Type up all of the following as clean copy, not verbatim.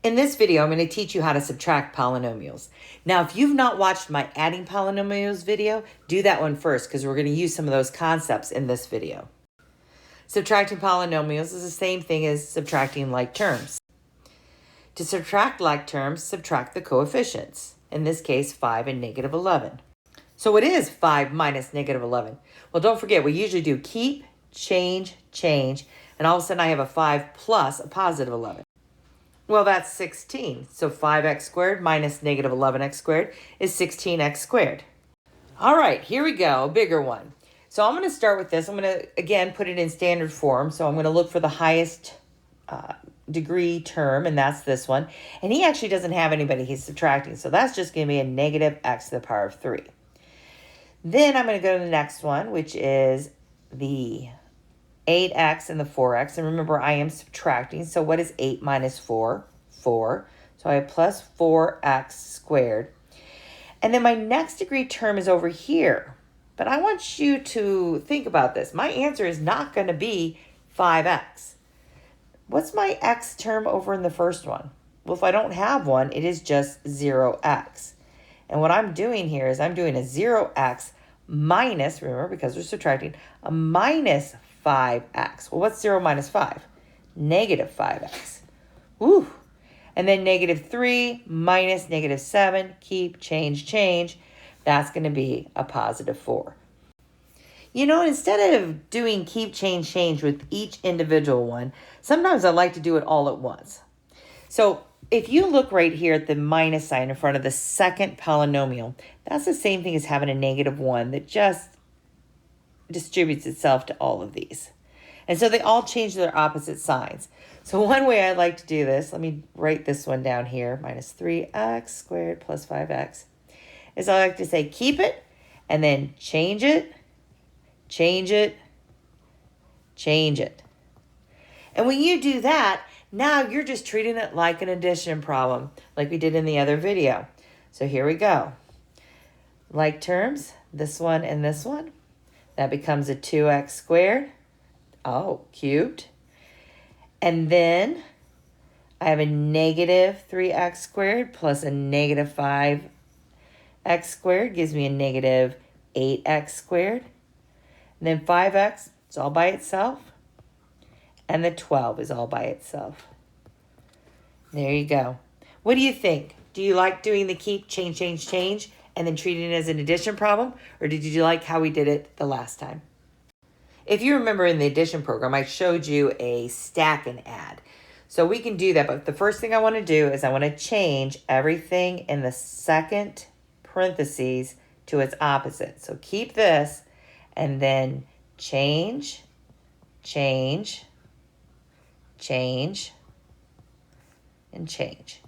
In this video, I'm going to teach you how to subtract polynomials. Now, if you've not watched my adding polynomials video, do that one first because we're going to use some of those concepts in this video. Subtracting polynomials is the same thing as subtracting like terms. To subtract like terms, subtract the coefficients. In this case, 5 and negative 11. So what is 5 minus negative 11? Well, don't forget, we usually do keep, change, change, and all of a sudden I have a 5 plus a positive 11. Well, that's 16. So 5x squared minus negative 11x squared is 16x squared. All right, here we go, a bigger one. So I'm going to start with this. I'm going to, again, put it in standard form. So I'm going to look for the highest degree term, and that's this one. And he actually doesn't have anybody he's subtracting. So that's just going to be a negative x to the power of 3. Then I'm going to go to the next one, which is the 8x and the 4x. And remember, I am subtracting. So what is 8 minus 4? 4. So I have plus 4x squared. And then my next degree term is over here. But I want you to think about this. My answer is not going to be 5x. What's my x term over in the first one? Well, if I don't have one, it is just 0x. And what I'm doing here is I'm doing a 0x minus, remember, because we're subtracting, a minus 5x. Well, what's 0 minus 5? Negative 5x. Woo! And then negative 3 minus negative 7, keep, change, change. That's going to be a positive 4. You know, instead of doing keep, change, change with each individual one, sometimes I like to do it all at once. So if you look right here at the minus sign in front of the second polynomial, that's the same thing as having a negative 1 that just distributes itself to all of these. And so they all change their opposite signs. So one way I like to do this, let me write this one down here, minus 3x squared plus 5x, is I like to say keep it and then change it, change it, change it. And when you do that, now you're just treating it like an addition problem, like we did in the other video. So here we go. Like terms, this one and this one. That becomes a 2x squared. Oh, cubed. And then I have a negative 3x squared plus a negative 5x squared gives me a negative 8x squared. And then 5x, it's all by itself. And the 12 is all by itself. There you go. What do you think? Do you like doing the keep, change, change, change, and then treating it as an addition problem? Or did you like how we did it the last time? If you remember in the addition program, I showed you a stack and add. So we can do that, but the first thing I want to do is I want to change everything in the second parentheses to its opposite. So keep this, and then change, change, change, and change.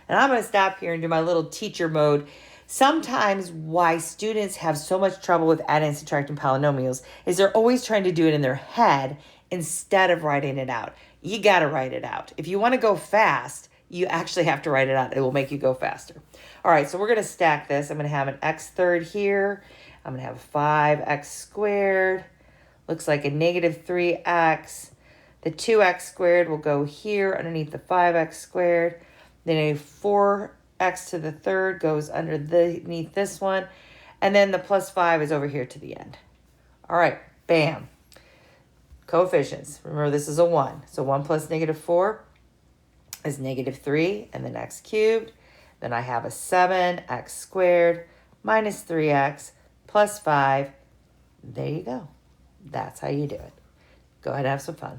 And I'm going to stop here and do my little teacher mode. Sometimes why students have so much trouble with adding and subtracting polynomials is they're always trying to do it in their head instead of writing it out. You got to write it out. If you want to go fast, you actually have to write it out. It will make you go faster. All right, so we're going to stack this. I'm going to have an x third here. I'm going to have 5x squared. Looks like a negative 3x. The 2x squared will go here underneath the 5x squared. Then a 4x to the third goes underneath this one. And then the plus 5 is over here to the end. All right, bam. Coefficients. Remember, this is a 1. So 1 plus negative 4 is negative 3, and then x cubed. Then I have a 7x squared minus 3x plus 5. There you go. That's how you do it. Go ahead and have some fun.